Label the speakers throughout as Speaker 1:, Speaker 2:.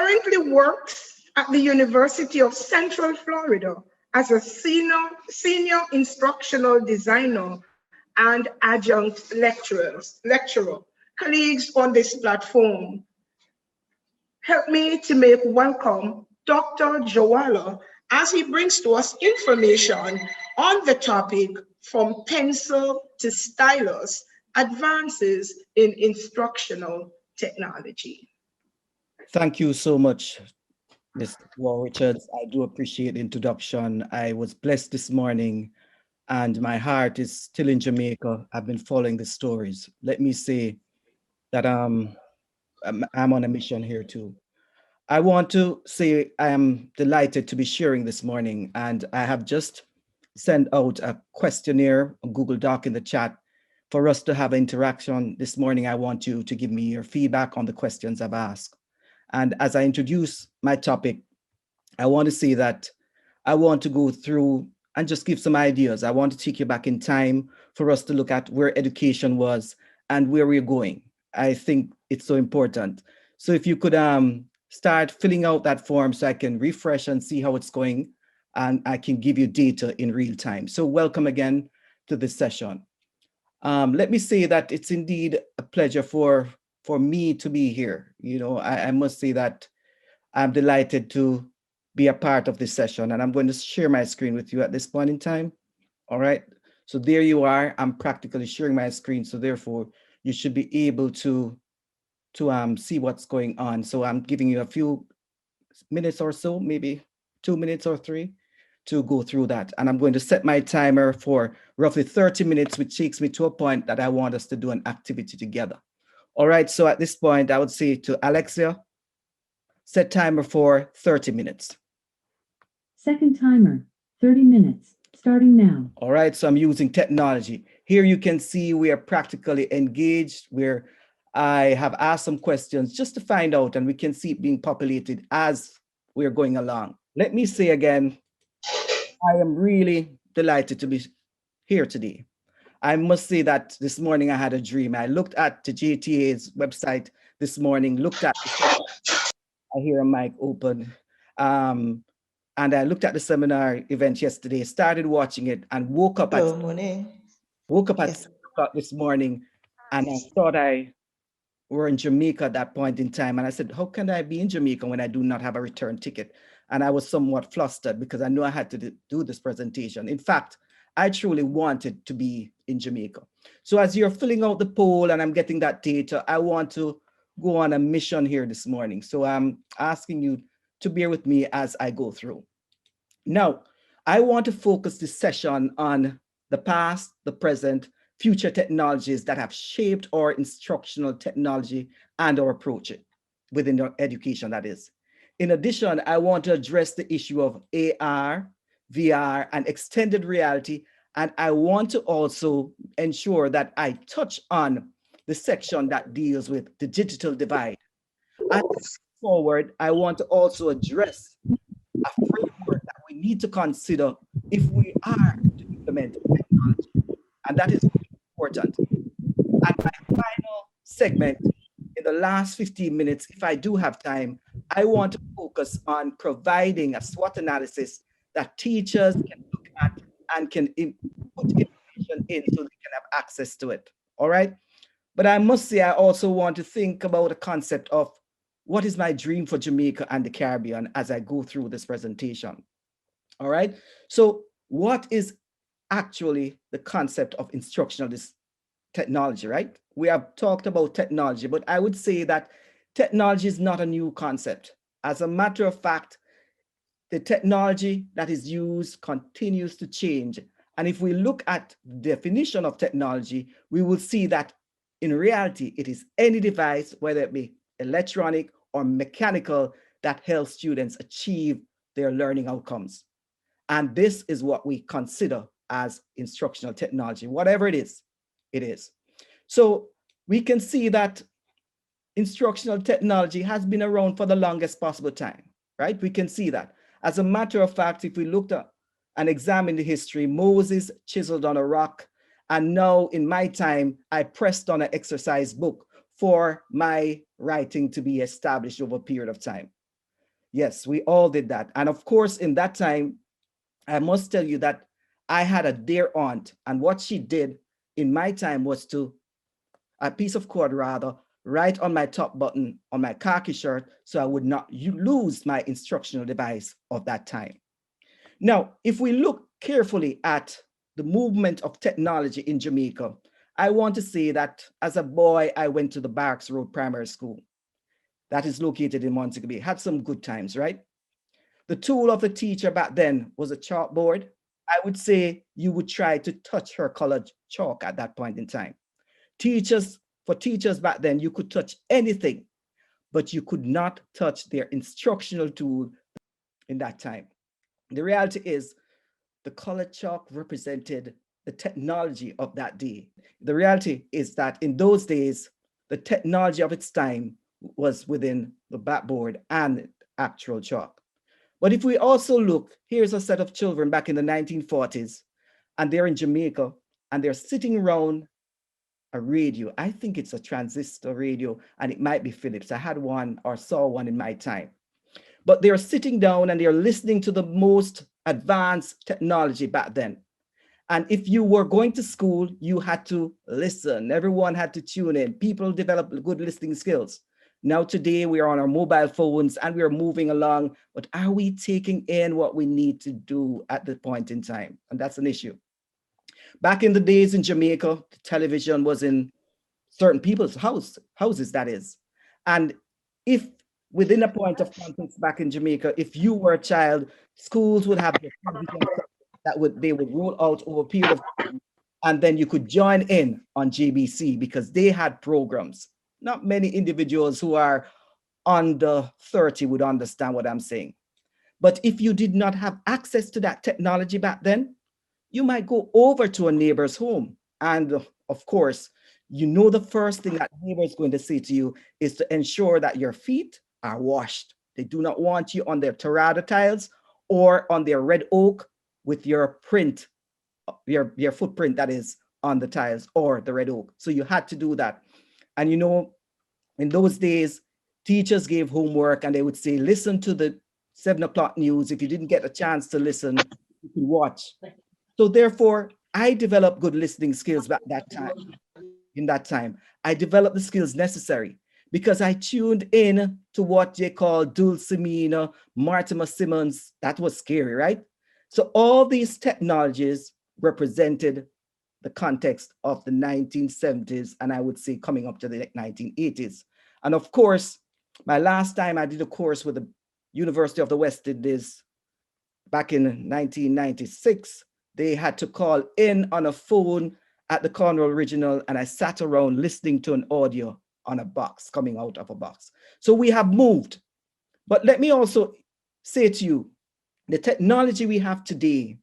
Speaker 1: currently works at the University of Central Florida as a senior instructional designer and adjunct lecturer. Colleagues on this platform, help me to make welcome Dr. Jowallah as he brings to us information on the topic from pencil to stylus, advances in instructional technology.
Speaker 2: Thank you so much, Ms. Wall Richards. I do appreciate the introduction. I was blessed this morning and my heart is still in Jamaica. I've been following the stories. Let me say that I'm on a mission here too. I want to say I am delighted to be sharing this morning, and I have just sent out a questionnaire, a Google Doc in the chat for us to have interaction this morning. I want you to give me your feedback on the questions I've asked. And as I introduce my topic, I want to say that I want to go through and just give some ideas. I want to take you back in time for us to look at where education was and where we're going. I think it's so important. So if you could start filling out that form so I can refresh and see how it's going, and I can give you data in real time. So welcome again to this session. Let me say that it's indeed a pleasure for me to be here. You know, I must say that I'm delighted to be a part of this session, and I'm going to share my screen with you at this point in time. All right. So there you are. I'm practically sharing my screen. So therefore, you should be able to see what's going on. So I'm giving you a few minutes or so, maybe 2 minutes or 3 to go through that. And I'm going to set my timer for roughly 30 minutes, which takes me to a point that I want us to do an activity together. All right, so at this point, I would say to Alexia, set timer for 30 minutes.
Speaker 3: Second timer, 30 minutes, starting now.
Speaker 2: All right, so I'm using technology. Here you can see we are practically engaged, where I have asked some questions just to find out, and we can see it being populated as we're going along. Let me say again, I am really delighted to be here today. I must say that this morning I had a dream. I looked at the JTA's website this morning, looked at, I hear a mic open, and I looked at the seminar event yesterday, started watching it, and woke up at 7 o'clock this morning, and I thought I were in Jamaica at that point in time. And I said, how can I be in Jamaica when I do not have a return ticket? And I was somewhat flustered because I knew I had to do this presentation. In fact, I truly wanted to be in Jamaica. So as you're filling out the poll and I'm getting that data, I want to go on a mission here this morning. So I'm asking you to bear with me as I go through. Now, I want to focus this session on the past, the present, future technologies that have shaped our instructional technology and our approach it within our education, that is. In addition, I want to address the issue of AR, VR, and extended reality. And I want to also ensure that I touch on the section that deals with the digital divide. And forward, I want to also address a framework that we need to consider if we are to implement technology. And that is important. And my final segment, in the last 15 minutes, if I do have time, I want to focus on providing a SWOT analysis that teachers can look at and can put information in so they can have access to it. All right. But I must say, I also want to think about the concept of what is my dream for Jamaica and the Caribbean as I go through this presentation. All right. So what is actually the concept of instructional technology, right? We have talked about technology, but I would say that technology is not a new concept. As a matter of fact, the technology that is used continues to change. And if we look at the definition of technology, we will see that in reality, it is any device, whether it be electronic or mechanical, that helps students achieve their learning outcomes. And this is what we consider as instructional technology, whatever it is, it is. So we can see that instructional technology has been around for the longest possible time, right? We can see that. As a matter of fact, if we looked at and examined the history, Moses chiseled on a rock, and now in my time, I pressed on an exercise book for my writing to be established over a period of time. Yes, we all did that. And of course, in that time, I must tell you that I had a dear aunt, and what she did in my time was to a piece of cord rather, right on my top button on my khaki shirt, so I would not lose my instructional device of that time. Now, if we look carefully at the movement of technology in Jamaica, I want to say that as a boy, I went to the Barracks Road Primary School that is located in Montego Bay. Had some good times, right? The tool of the teacher back then was a chalkboard. I would say you would try to touch her colored chalk at that point in time. For teachers back then, you could touch anything, but you could not touch their instructional tool in that time. The reality is the colored chalk represented the technology of that day. The reality is that in those days, the technology of its time was within the blackboard and actual chalk. But if we also look, here's a set of children back in the 1940s, and they're in Jamaica, and they're sitting around a radio. I think it's a transistor radio, and it might be Philips. I had one or saw one in my time. But they're sitting down and they're listening to the most advanced technology back then. And if you were going to school, you had to listen. Everyone had to tune in. People developed good listening skills. Now today we are on our mobile phones and we are moving along, but are we taking in what we need to do at the point in time? And that's an issue. Back in the days in Jamaica, the television was in certain people's houses, that is. And if within a point of context back in Jamaica, if you were a child, schools would have their television they would roll out over a period of time, and then you could join in on JBC because they had programs. Not many individuals who are under 30 would understand what I'm saying. But if you did not have access to that technology back then, you might go over to a neighbor's home. And of course, you know the first thing that neighbor is going to say to you is to ensure that your feet are washed. They do not want you on their terracotta tiles or on their red oak with your print, your footprint that is on the tiles or the red oak. So you had to do that. And you know, in those days, teachers gave homework and they would say, listen to the 7 o'clock news. If you didn't get a chance to listen, you can watch. So therefore, I developed good listening skills back that time. In that time, I developed the skills necessary because I tuned in to what they call Dulcimina, Mortimer Simmons. That was scary, right? So all these technologies represented the context of the 1970s, and I would say coming up to the 1980s. And of course, my last time I did a course with the University of the West Indies back in 1996, they had to call in on a phone at the Cornwall Original, and I sat around listening to an audio on a box, coming out of a box. So we have moved. But let me also say to you, the technology we have today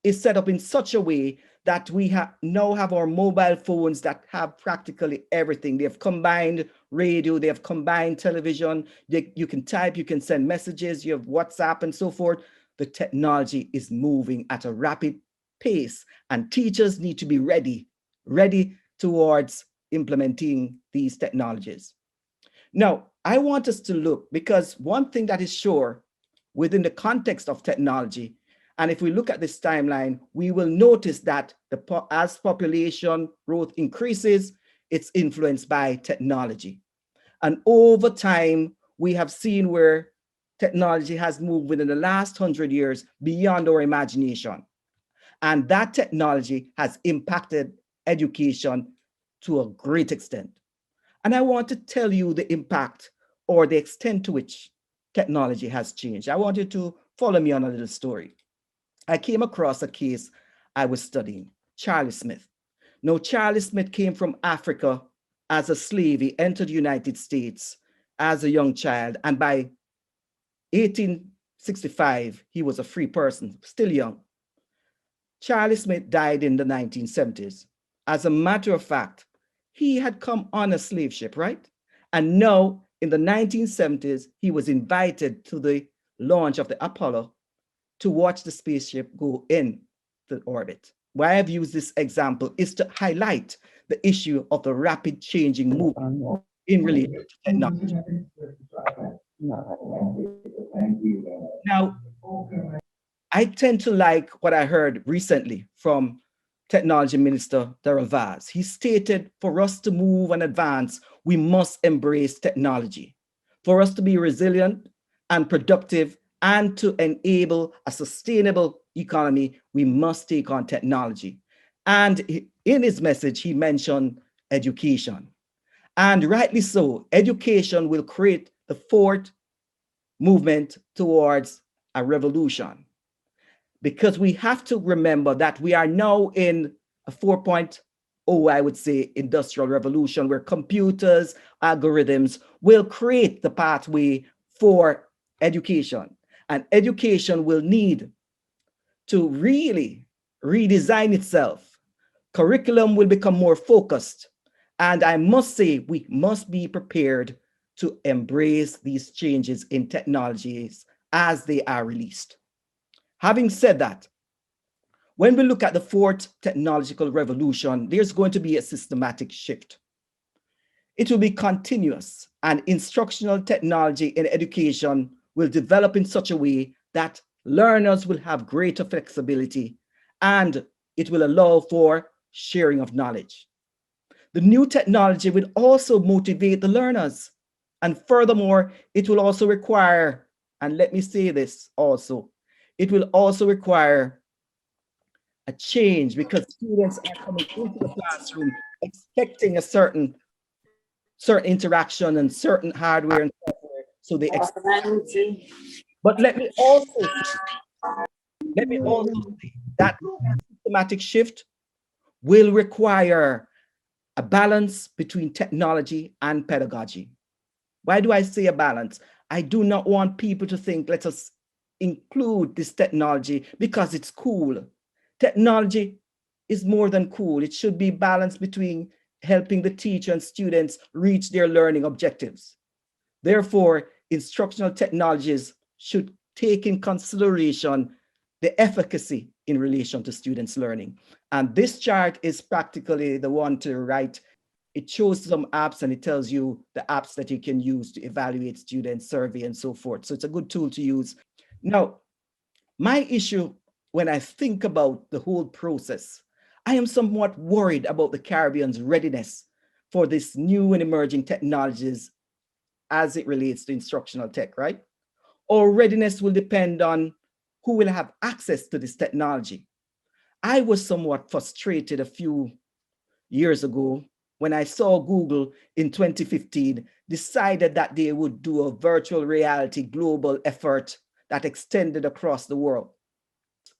Speaker 2: is set up in such a way that we now have our mobile phones that have practically everything. They have combined radio, they have combined television, you can type, you can send messages, you have WhatsApp and so forth. The technology is moving at a rapid pace, and teachers need to be ready towards implementing these technologies. Now, I want us to look, because one thing that is sure within the context of technology, and if we look at this timeline, we will notice that as population growth increases, it's influenced by technology. And over time, we have seen where technology has moved within the last 100 years beyond our imagination. And that technology has impacted education to a great extent. And I want to tell you the impact or the extent to which technology has changed. I want you to follow me on a little story. I came across a case I was studying, Charlie Smith. Now, Charlie Smith came from Africa as a slave. He entered the United States as a young child, and by 1865, he was a free person, still young. Charlie Smith died in the 1970s. As a matter of fact, he had come on a slave ship, right? And now in the 1970s, he was invited to the launch of the Apollo to watch the spaceship go in the orbit. Why I've used this example is to highlight the issue of the rapid changing movement in relation to technology. Now, I tend to like what I heard recently from Technology Minister Darrell Vaz. He stated for us to move and advance, we must embrace technology. For us to be resilient and productive and to enable a sustainable economy, we must take on technology. And in his message, he mentioned education. And rightly so, education will create the fourth movement towards a revolution. Because we have to remember that we are now in a 4.0, I would say, industrial revolution where computers, algorithms will create the pathway for education. And education will need to really redesign itself. Curriculum will become more focused. And I must say, we must be prepared to embrace these changes in technologies as they are released. Having said that, when we look at the fourth technological revolution, there's going to be a systematic shift. It will be continuous, and instructional technology in education will develop in such a way that learners will have greater flexibility and it will allow for sharing of knowledge. The new technology will also motivate the learners. And furthermore, it will also require, and let me say this also, it will also require a change because students are coming into the classroom expecting a certain interaction and certain hardware and software. So they expect. But let me also say that systematic shift will require a balance between technology and pedagogy. Why do I say a balance? I do not want people to think, let us include this technology because it's cool. Technology is more than cool. It should be balanced between helping the teacher and students reach their learning objectives. Therefore, instructional technologies should take in consideration the efficacy in relation to students' learning. And this chart is practically the one to the right. It shows some apps and it tells you the apps that you can use to evaluate students, survey, and so forth. So it's a good tool to use. Now, my issue when I think about the whole process, I am somewhat worried about the Caribbean's readiness for this new and emerging technologies as it relates to instructional tech, right? Our readiness will depend on who will have access to this technology. I was somewhat frustrated a few years ago when I saw Google in 2015 decided that they would do a virtual reality global effort that extended across the world.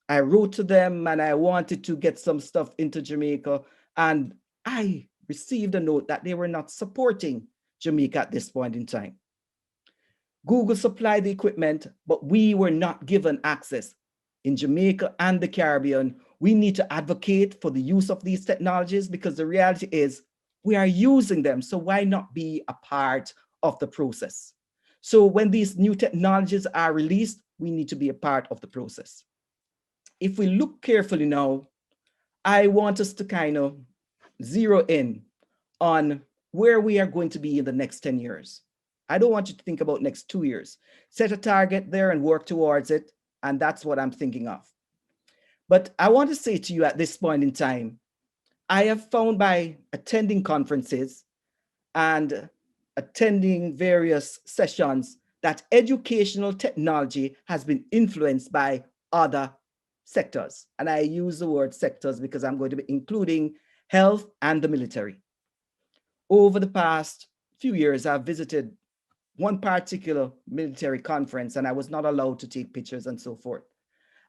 Speaker 2: I wrote to them and I wanted to get some stuff into Jamaica, and I received a note that they were not supporting Jamaica at this point in time. Google supplied the equipment, but we were not given access. In Jamaica and the Caribbean, we need to advocate for the use of these technologies because the reality is we are using them. So why not be a part of the process? So when these new technologies are released, we need to be a part of the process. If we look carefully now, I want us to kind of zero in on where we are going to be in the next 10 years. I don't want you to think about next 2 years. Set a target there and work towards it. And that's what I'm thinking of. But I want to say to you at this point in time, I have found by attending conferences and attending various sessions that educational technology has been influenced by other sectors. And I use the word sectors because I'm going to be including health and the military. Over the past few years, I've visited one particular military conference and I was not allowed to take pictures and so forth.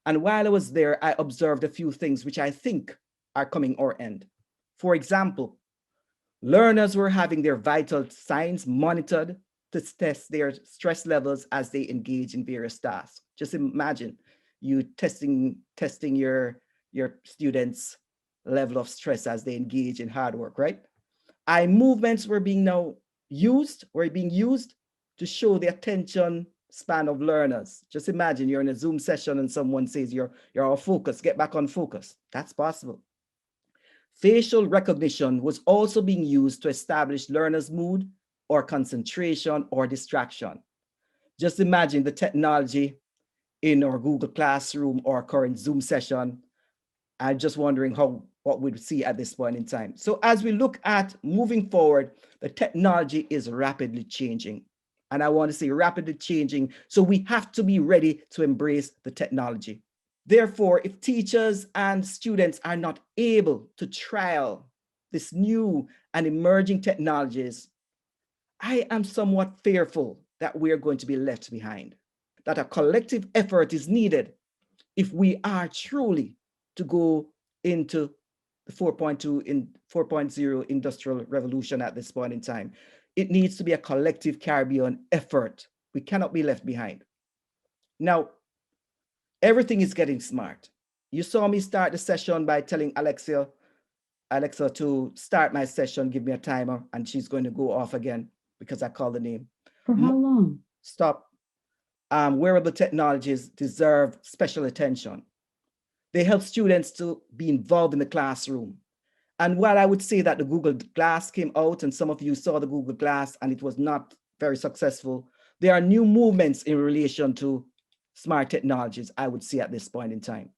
Speaker 2: And while I was there, I observed a few things which I think are coming our end. For example, learners were having their vital signs monitored to test their stress levels as they engage in various tasks. Just imagine you testing your students' level of stress as they engage in hard work, right? Eye movements were being used to show the attention span of learners. Just imagine you're in a Zoom session and someone says you're off focus, get back on focus. That's possible. Facial recognition was also being used to establish learners' mood or concentration or distraction. Just imagine the technology in our Google Classroom or current Zoom session. I'm just wondering what we'd see at this point in time. So as we look at moving forward, the technology is rapidly changing. And I want to say rapidly changing. So we have to be ready to embrace the technology. Therefore, if teachers and students are not able to trial this new and emerging technologies, I am somewhat fearful that we are going to be left behind, that a collective effort is needed if we are truly to go into the 4.0 industrial revolution at this point in time. It needs to be a collective Caribbean effort. We cannot be left behind. Now, everything is getting smart. You saw me start the session by telling Alexa to start my session, give me a timer, and she's going to go off again because I called the name.
Speaker 3: For how long?
Speaker 2: Stop. Wearable technologies deserve special attention. They help students to be involved in the classroom. And while I would say that the Google Glass came out, and some of you saw the Google Glass and it was not very successful, there are new movements in relation to smart technologies, I would say at this point in time.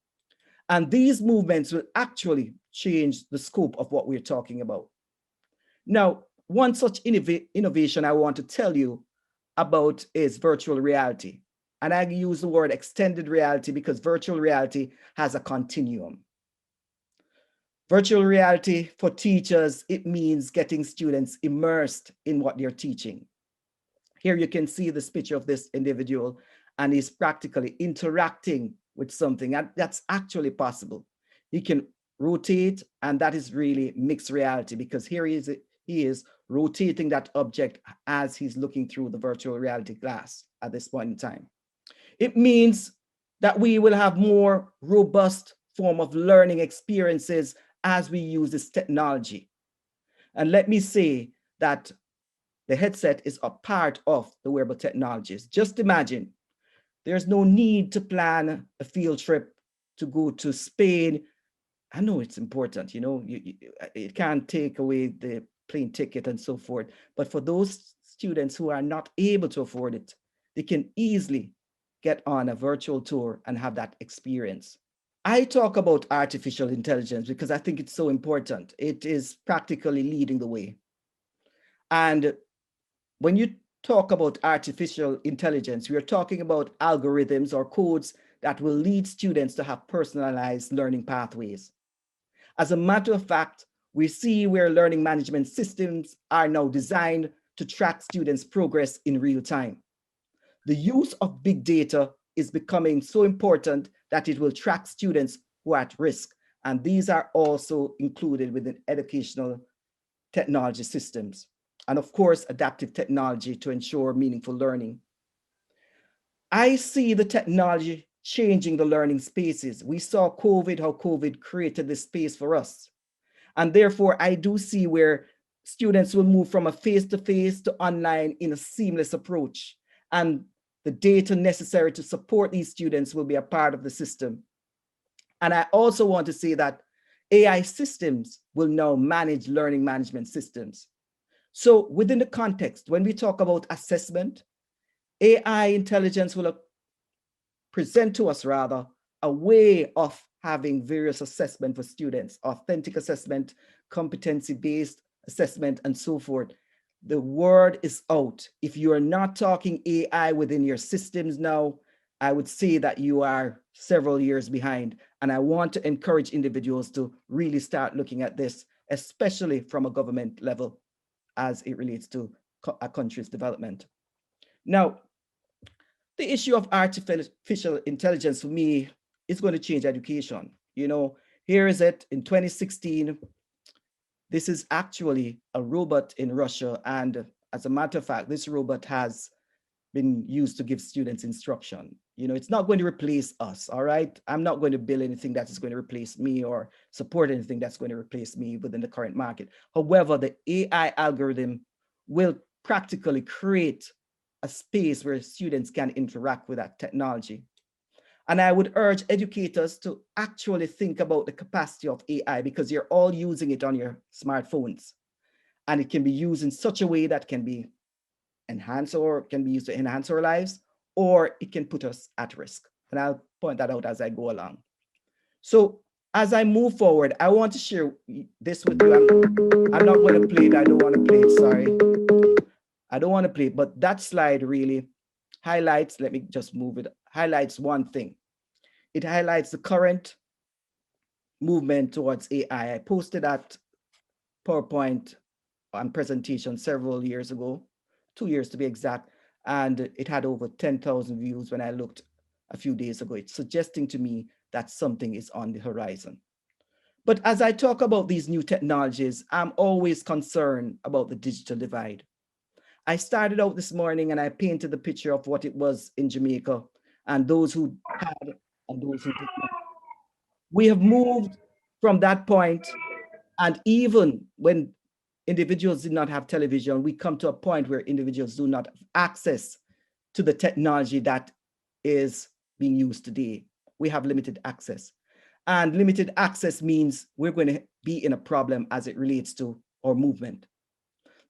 Speaker 2: And these movements will actually change the scope of what we're talking about. Now, one such innovation I want to tell you about is virtual reality. And I use the word extended reality because virtual reality has a continuum. Virtual reality for teachers, it means getting students immersed in what they're teaching. Here you can see this picture of this individual, and he's practically interacting with something, and that's actually possible. He can rotate, and that is really mixed reality because here he is rotating that object as he's looking through the virtual reality glass at this point in time. It means that we will have more robust form of learning experiences as we use this technology. And let me say that the headset is a part of the wearable technologies. Just imagine, there's no need to plan a field trip to go to Spain. I know it's important, you know, it can't take away the plane ticket and so forth. But for those students who are not able to afford it, they can easily get on a virtual tour and have that experience. I talk about artificial intelligence because I think it's so important. It is practically leading the way. And when you talk about artificial intelligence, we are talking about algorithms or codes that will lead students to have personalized learning pathways. As a matter of fact, we see where learning management systems are now designed to track students' progress in real time. The use of big data is becoming so important that it will track students who are at risk. And these are also included within educational technology systems. And of course, adaptive technology to ensure meaningful learning. I see the technology changing the learning spaces. We saw COVID, how COVID created this space for us. And therefore, I do see where students will move from a face-to-face to online in a seamless approach. And the data necessary to support these students will be a part of the system. And I also want to say that AI systems will now manage learning management systems. So within the context, when we talk about assessment, AI intelligence will present to us rather a way of having various assessment for students, authentic assessment, competency-based assessment, and so forth. The word is out. If you are not talking AI within your systems now, I would say that you are several years behind. And I want to encourage individuals to really start looking at this, especially from a government level as it relates to a country's development. Now, the issue of artificial intelligence for me is going to change education. You know, here is it in 2016. This is actually a robot in Russia. And as a matter of fact, this robot has been used to give students instruction. You know, it's not going to replace us, all right? I'm not going to build anything that is going to replace me or support anything that's going to replace me within the current market. However, the AI algorithm will practically create a space where students can interact with that technology. And I would urge educators to actually think about the capacity of AI because you're all using it on your smartphones. And it can be used in such a way that can be enhanced or can be used to enhance our lives, or it can put us at risk. And I'll point that out as I go along. So as I move forward, I want to share this with you. I'm not going to play it. I don't want to play it. Sorry. I don't want to play it, but that slide really highlights, let me just move it, highlights one thing. It highlights the current movement towards AI. I posted that PowerPoint and presentation several years ago, 2 years to be exact, and it had over 10,000 views when I looked a few days ago. It's suggesting to me that something is on the horizon. But as I talk about these new technologies, I'm always concerned about the digital divide. I started out this morning and I painted the picture of what it was in Jamaica and those who had and those who did not. We have moved from that point, and even when individuals did not have television, we come to a point where individuals do not have access to the technology that is being used today. We have limited access. And limited access means we're going to be in a problem as it relates to our movement.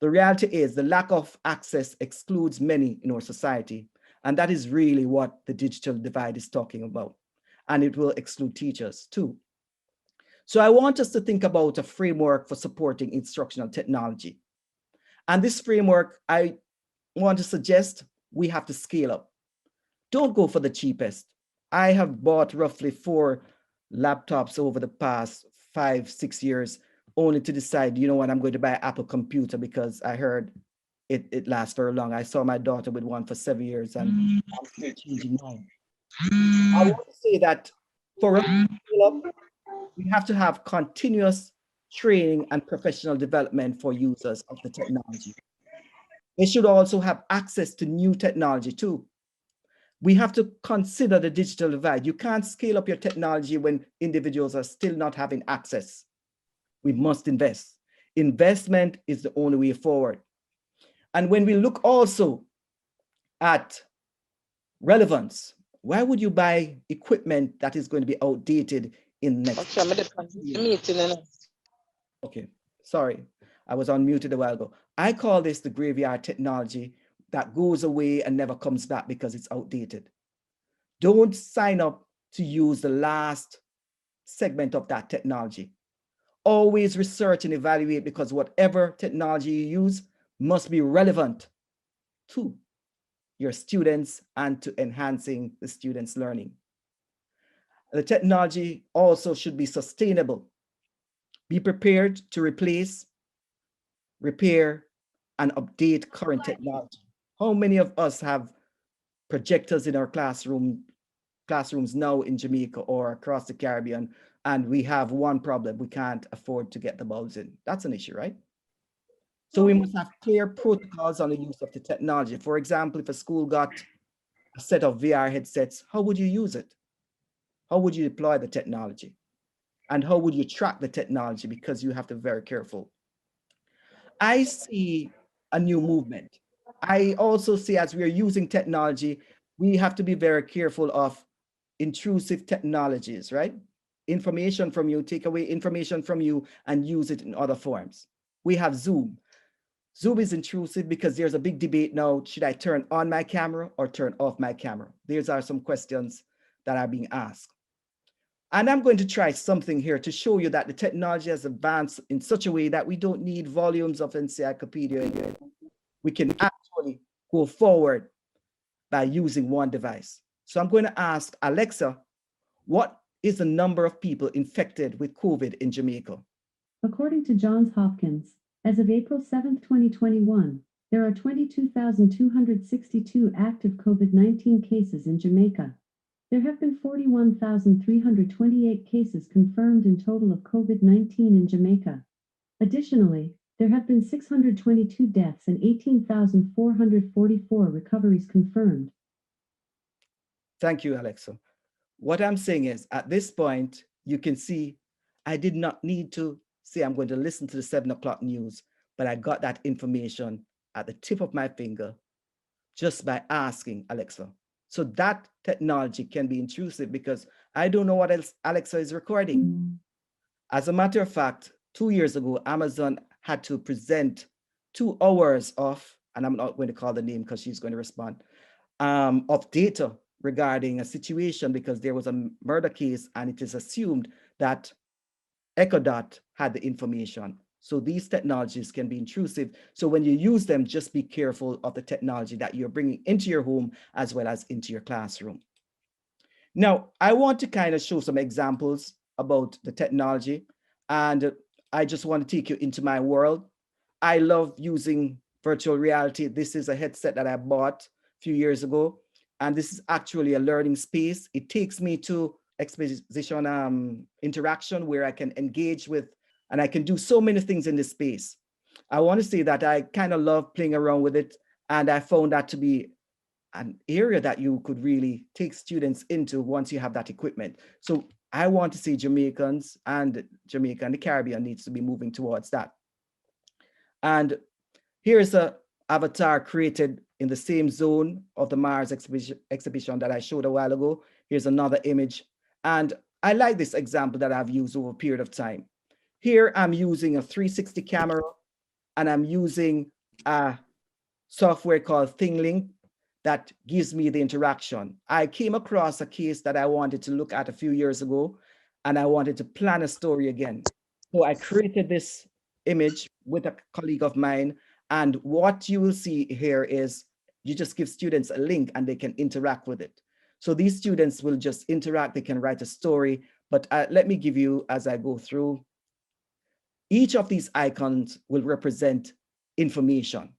Speaker 2: The reality is the lack of access excludes many in our society. And that is really what the digital divide is talking about. And it will exclude teachers too. So I want us to think about a framework for supporting instructional technology. And this framework, I want to suggest we have to scale up. Don't go for the cheapest. I have bought roughly 4 laptops over the past 5-6 years, only to decide, you know what, I'm going to buy an Apple computer because I heard it lasts very long. I saw my daughter with one for 7 years and I'm still changing mine. I want to say that for us to scale up, we have to have continuous training and professional development for users of the technology. They should also have access to new technology too. We have to consider the digital divide. You can't scale up your technology when individuals are still not having access. We must invest. Investment is the only way forward. And when we look also at relevance, why would you buy equipment that is going to be outdated in the next year? Okay, sorry, I was unmuted a while ago. I call this the graveyard technology that goes away and never comes back because it's outdated. Don't sign up to use the last segment of that technology. Always research and evaluate, because whatever technology you use must be relevant to your students and to enhancing the students' learning. The technology also should be sustainable. Be prepared to replace, repair, and update current technology. How many of us have projectors in our classrooms now in Jamaica or across the Caribbean, and we have one problem: we can't afford to get the bulbs in? That's an issue, right? So we must have clear protocols on the use of the technology. For example, if a school got a set of VR headsets, how would you use it? How would you deploy the technology? And how would you track the technology? Because you have to be very careful. I see a new movement. I also see, as we are using technology, we have to be very careful of intrusive technologies, right? Information from you, take away information from you and use it in other forms. We have Zoom. Zoom is intrusive because there's a big debate now. Should I turn on my camera or turn off my camera? These are some questions that are being asked. And I'm going to try something here to show you that the technology has advanced in such a way that we don't need volumes of encyclopedia. We can actually go forward by using one device. So I'm going to ask Alexa, what is the number of people infected with COVID in Jamaica?
Speaker 3: According to Johns Hopkins, as of April 7, 2021, there are 22,262 active COVID-19 cases in Jamaica. There have been 41,328 cases confirmed in total of COVID-19 in Jamaica. Additionally, there have been 622 deaths and 18,444 recoveries confirmed.
Speaker 2: Thank you, Alexa. What I'm saying is, at this point, you can see I did not need to say I'm going to listen to the 7 o'clock news, but I got that information at the tip of my finger just by asking Alexa. So that technology can be intrusive because I don't know what else Alexa is recording. As a matter of fact, 2 years ago, Amazon had to present 2 hours of, and I'm not going to call the name because she's going to respond, of data regarding a situation because there was a murder case and it is assumed that EchoDot had the information. So these technologies can be intrusive. So when you use them, just be careful of the technology that you're bringing into your home as well as into your classroom. Now, I want to kind of show some examples about the technology, and I just want to take you into my world. I love using virtual reality. This is a headset that I bought a few years ago, and this is actually a learning space. It takes me to exposition interaction where I can engage with, and I can do so many things in this space. I want to say that I kind of love playing around with it, and I found that to be an area that you could really take students into once you have that equipment. So I want to see Jamaicans and Jamaica and the Caribbean needs to be moving towards that. And here's a avatar created in the same zone of the Mars exhibition that I showed a while ago. Here's another image. And I like this example that I've used over a period of time. Here I'm using a 360 camera and I'm using a software called ThingLink that gives me the interaction. I came across a case that I wanted to look at a few years ago, and I wanted to plan a story again. So I created this image with a colleague of mine, and what you will see here is you just give students a link and they can interact with it. So these students will just interact, they can write a story, but let me give you, as I go through, each of these icons will represent information.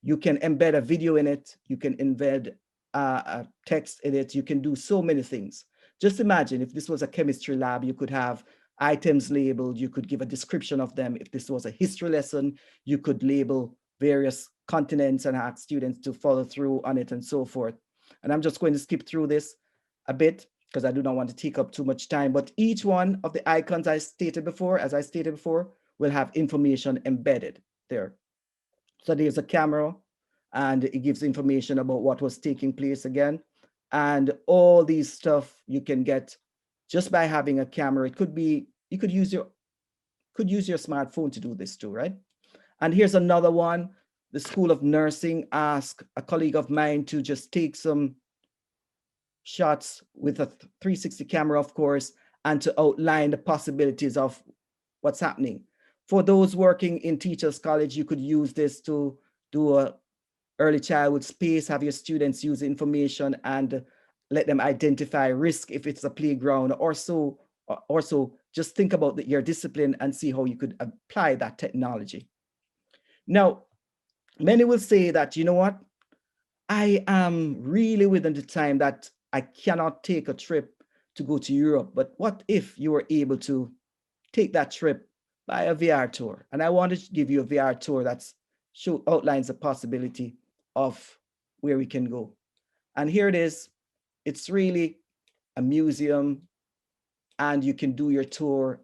Speaker 2: You can embed a video in it. You can embed a text in it. You can do so many things. Just imagine if this was a chemistry lab, you could have items labeled. You could give a description of them. If this was a history lesson, you could label various continents and ask students to follow through on it and so forth. And I'm just going to skip through this a bit because I do not want to take up too much time. But each one of the icons as I stated before, will have information embedded there. So there's a camera and it gives information about what was taking place again. And all these stuff you can get just by having a camera. It could be, you could use your smartphone to do this too, right? And here's another one. The School of Nursing asked a colleague of mine to just take some shots with a 360 camera, of course, and to outline the possibilities of what's happening. For those working in Teachers College, you could use this to do a early childhood space, have your students use information and let them identify risk if it's a playground or so. Also, just think about your discipline and see how you could apply that technology. Now, many will say that, you know what, I am really within the time that I cannot take a trip to go to Europe, but what if you were able to take that trip by a VR tour? And I wanted to give you a VR tour that's outlines the possibility of where we can go. And here it is. It's really a museum and you can do your tour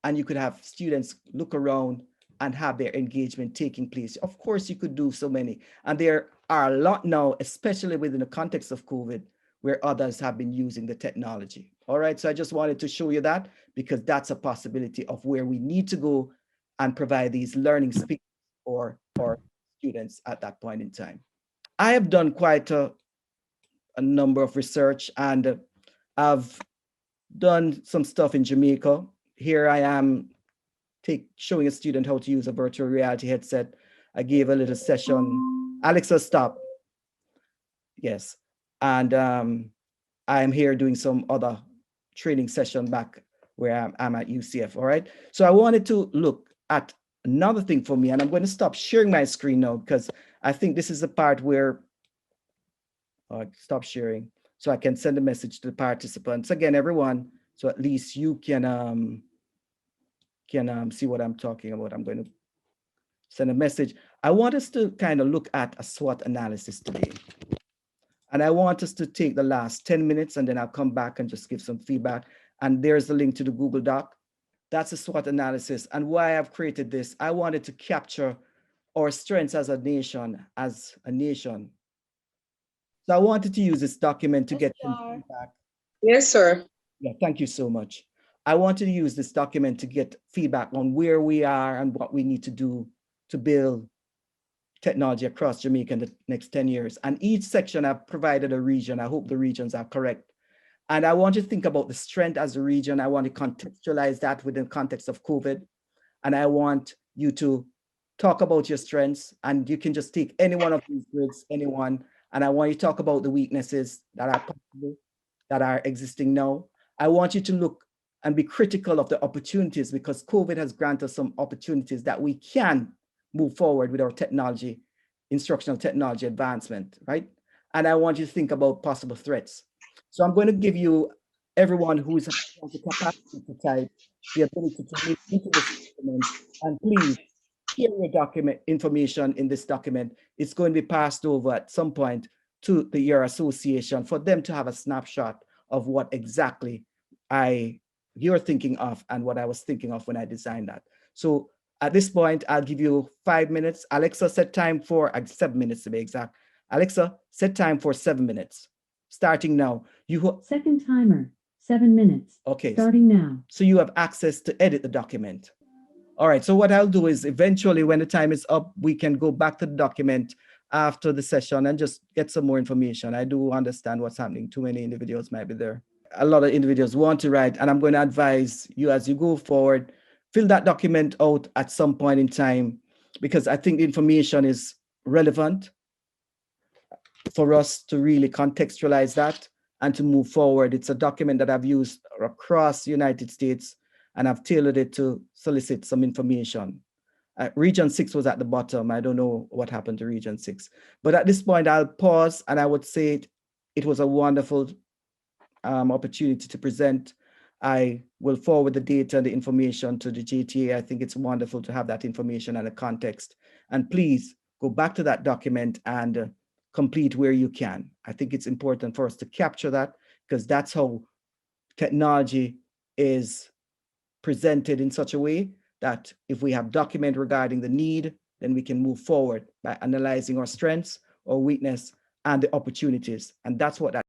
Speaker 2: and you could have students look around and have their engagement taking place. Of course, you could do so many. And there are a lot now, especially within the context of COVID, where others have been using the technology. All right, so I just wanted to show you that because that's a possibility of where we need to go and provide these learning spaces for students at that point in time. I have done quite a number of research and I've done some stuff in Jamaica. Here I am showing a student how to use a virtual reality headset. I gave a little session. Alexa, stop. Yes. And I'm here doing some other training session back where I'm at UCF. All right. So I wanted to look at another thing for me, and I'm going to stop sharing my screen now because I think this is the part where stop sharing so I can send a message to the participants. Again, everyone, so at least you can see what I'm talking about. I'm going to send a message. I want us to kind of look at a SWOT analysis today. And I want us to take the last 10 minutes and then I'll come back and just give some feedback. And there's the link to the Google Doc. That's a SWOT analysis. And why I've created this, I wanted to capture our strengths as a nation, So I wanted to use this document to get some feedback.
Speaker 1: Yes, sir.
Speaker 2: Yeah, thank you so much. I wanted to use this document to get feedback on where we are and what we need to do to build technology across Jamaica in the next 10 years. And each section I've provided a region. I hope the regions are correct. And I want you to think about the strength as a region. I want to contextualize that within the context of COVID. And I want you to talk about your strengths, and you can just take any one of these grids, anyone. And I want you to talk about the weaknesses that are possible, that are existing now. I want you to look and be critical of the opportunities, because COVID has granted us some opportunities that we can move forward with our technology, instructional technology advancement, right? And I want you to think about possible threats. So I'm going to give you, everyone who has the capacity to type, the ability to read into this document, and please share your document information in this document. It's going to be passed over at some point to your association for them to have a snapshot of what exactly you're thinking of and what I was thinking of when I designed that. So at this point, I'll give you 5 minutes. Alexa, set time for 7 minutes to be exact. Alexa, set time for 7 minutes. Starting now.
Speaker 3: Second timer, 7 minutes.
Speaker 2: Okay.
Speaker 3: Starting now.
Speaker 2: So you have access to edit the document. All right. So what I'll do is eventually when the time is up, we can go back to the document after the session and just get some more information. I do understand what's happening. Too many individuals might be there. A lot of individuals want to write, and I'm going to advise you as you go forward, fill that document out at some point in time, because I think the information is relevant for us to really contextualize that and to move forward. It's a document that I've used across the United States, and I've tailored it to solicit some information. Region 6 was at the bottom. I don't know what happened to Region 6. But at this point, I'll pause, and I would say it was a wonderful opportunity to present. I will forward the data and the information to the JTA. I think it's wonderful to have that information and a context. And please go back to that document and complete where you can. I think it's important for us to capture that, because that's how technology is presented in such a way that if we have document regarding the need, then we can move forward by analyzing our strengths or weakness and the opportunities. And that's what that